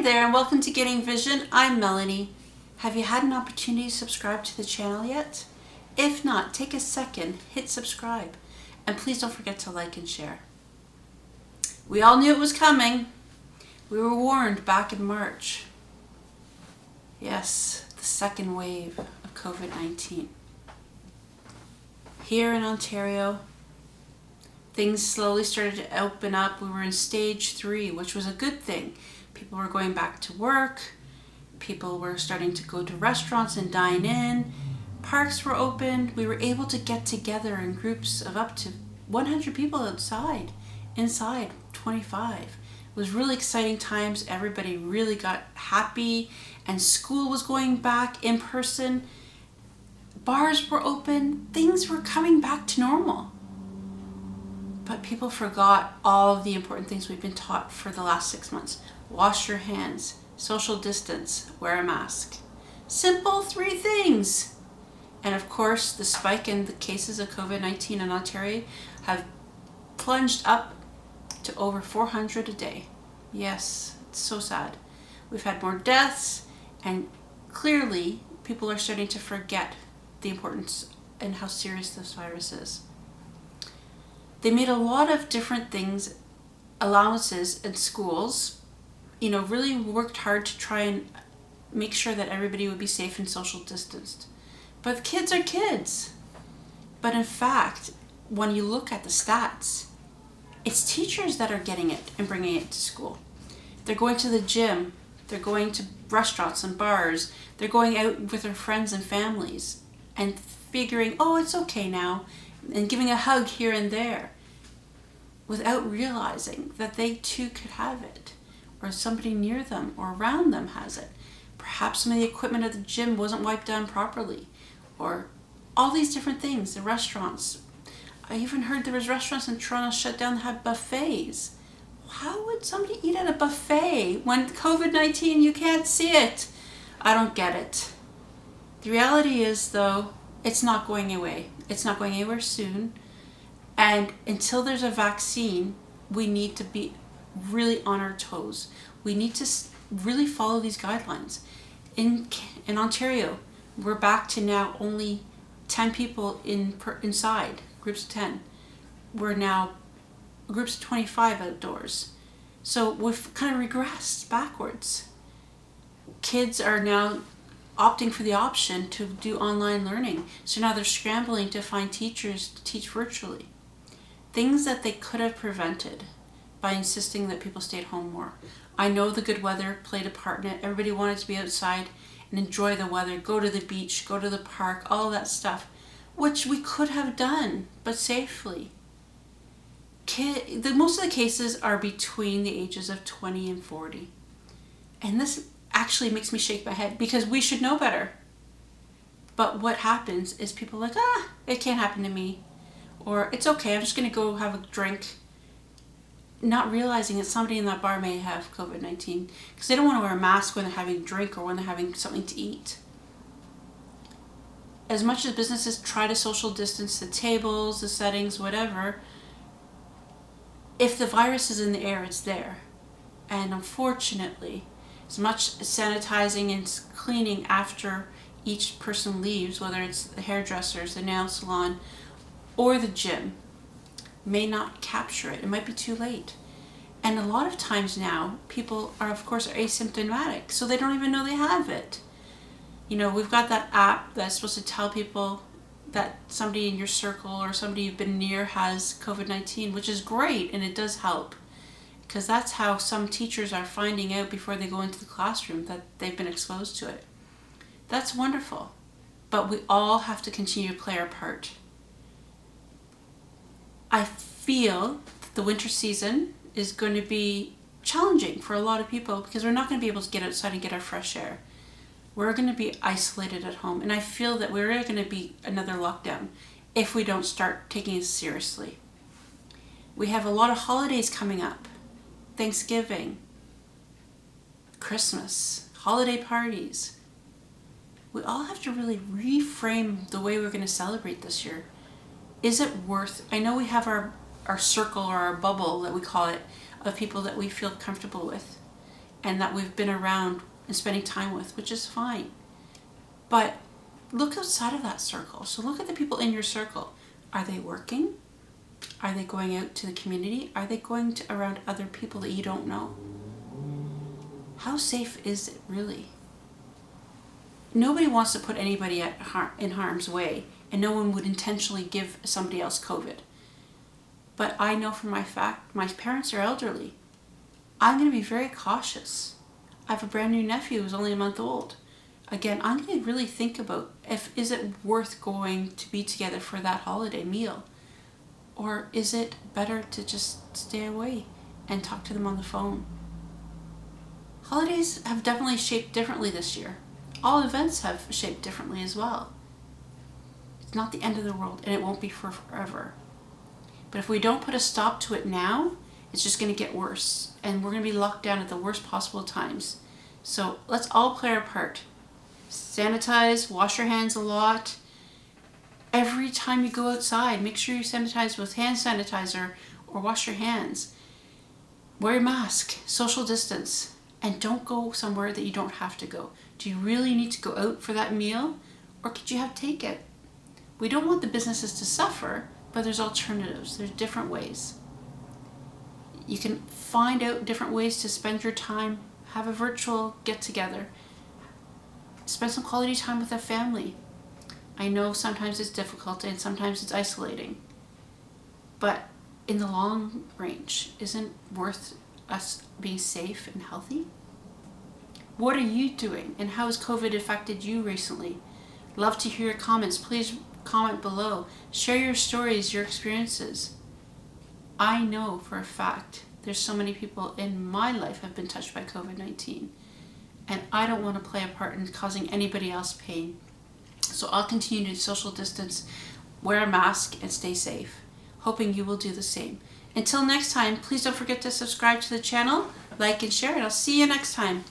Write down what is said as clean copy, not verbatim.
there and welcome to Getting Vision. I'm Melanie. Have you had an opportunity to subscribe to the channel yet? If not, take a second, hit subscribe, and please don't forget to like and share. We all knew it was coming. We were warned back in March. Yes, the second wave of COVID-19. Here in Ontario, things slowly started to open up. We were in stage 3, which was a good thing. People were going back to work. People were starting to go to restaurants and dine in. Parks were open. We were able to get together in groups of up to 100 people outside, inside 25. It was really exciting times. Everybody really got happy and school was going back in person. Bars were open. Things were coming back to normal. But people forgot all of the important things we've been taught for the last 6 months. Wash your hands, social distance, wear a mask. Simple 3 things. And of course, the spike in the cases of COVID-19 in Ontario have plunged up to over 400 a day. Yes, it's so sad. We've had more deaths, and clearly people are starting to forget the importance and how serious this virus is. They made a lot of different things, allowances in schools, really worked hard to try and make sure that everybody would be safe and social distanced. But kids are kids. But in fact, when you look at the stats, it's teachers that are getting it and bringing it to school. They're going to the gym, they're going to restaurants and bars, they're going out with their friends and families and figuring, oh, it's okay now, and giving a hug here and there without realizing that they too could have it, or somebody near them or around them has it. Perhaps some of the equipment at the gym wasn't wiped down properly, or all these different things. The restaurants. I even heard there was restaurants in Toronto shut down that had buffets. How would somebody eat at a buffet when COVID-19, you can't see it? I don't get it. The reality is, though, it's not going away. It's not going anywhere soon. And until there's a vaccine, we need to be really on our toes. We need to really follow these guidelines. In Ontario, we're back to now only 10 people inside, groups of 10. We're now groups of 25 outdoors. So we've kind of regressed backwards. Kids are now opting for the option to do online learning. So now they're scrambling to find teachers to teach virtually. Things that they could have prevented by insisting that people stay at home more. I know the good weather played a part in it. Everybody wanted to be outside and enjoy the weather, go to the beach, go to the park, all that stuff, which we could have done, but safely. Most of the cases are between the ages of 20 and 40. And this actually makes me shake my head because we should know better. But what happens is people are like, it can't happen to me. Or it's okay, I'm just going to go have a drink. Not realizing that somebody in that bar may have COVID-19 because they don't want to wear a mask when they're having a drink or when they're having something to eat. As much as businesses try to social distance the tables, the settings, whatever, if the virus is in the air, it's there. And unfortunately, as much sanitizing and cleaning after each person leaves, whether it's the hairdressers, the nail salon, or the gym, may not capture it. It might be too late. And a lot of times now, people are, of course, asymptomatic, so they don't even know they have it. We've got that app that's supposed to tell people that somebody in your circle or somebody you've been near has COVID-19, which is great, and it does help. Because that's how some teachers are finding out before they go into the classroom that they've been exposed to it. That's wonderful. But we all have to continue to play our part. I feel that the winter season is going to be challenging for a lot of people because we're not going to be able to get outside and get our fresh air. We're going to be isolated at home. And I feel that we're going to be another lockdown if we don't start taking it seriously. We have a lot of holidays coming up. Thanksgiving, Christmas, holiday parties. We all have to really reframe the way we're going to celebrate this year. Is it worth, I know we have our circle or our bubble that we call it, of people that we feel comfortable with. and that we've been around and spending time with, which is fine. But look outside of that circle. So look at the people in your circle. Are they working? Are they going out to the community? Are they going around other people that you don't know? How safe is it really? Nobody wants to put anybody in harm's way, and no one would intentionally give somebody else COVID. But I know for my fact, my parents are elderly. I'm going to be very cautious. I have a brand new nephew who's only a month old. Again, I'm going to really think about is it worth going to be together for that holiday meal? Or is it better to just stay away and talk to them on the phone? Holidays have definitely shaped differently this year. All events have shaped differently as well. It's not the end of the world, and it won't be for forever. But if we don't put a stop to it now, it's just going to get worse, and we're going to be locked down at the worst possible times. So let's all play our part. Sanitize, wash your hands a lot. Every time you go outside, make sure you sanitize with hand sanitizer or wash your hands. Wear a mask, social distance, and don't go somewhere that you don't have to go. Do you really need to go out for that meal, or could you have takeout? We don't want the businesses to suffer, but there's alternatives. There's different ways. You can find out different ways to spend your time. Have a virtual get-together. Spend some quality time with a family. I know sometimes it's difficult and sometimes it's isolating, but in the long range, isn't worth us being safe and healthy? What are you doing, and how has COVID affected you recently? Love to hear your comments. Please comment below. Share your stories, your experiences. I know for a fact there's so many people in my life have been touched by COVID-19, and I don't want to play a part in causing anybody else pain. So I'll continue to social distance, wear a mask, and stay safe, hoping you will do the same. Until next time, please don't forget to subscribe to the channel, like and share, and I'll see you next time.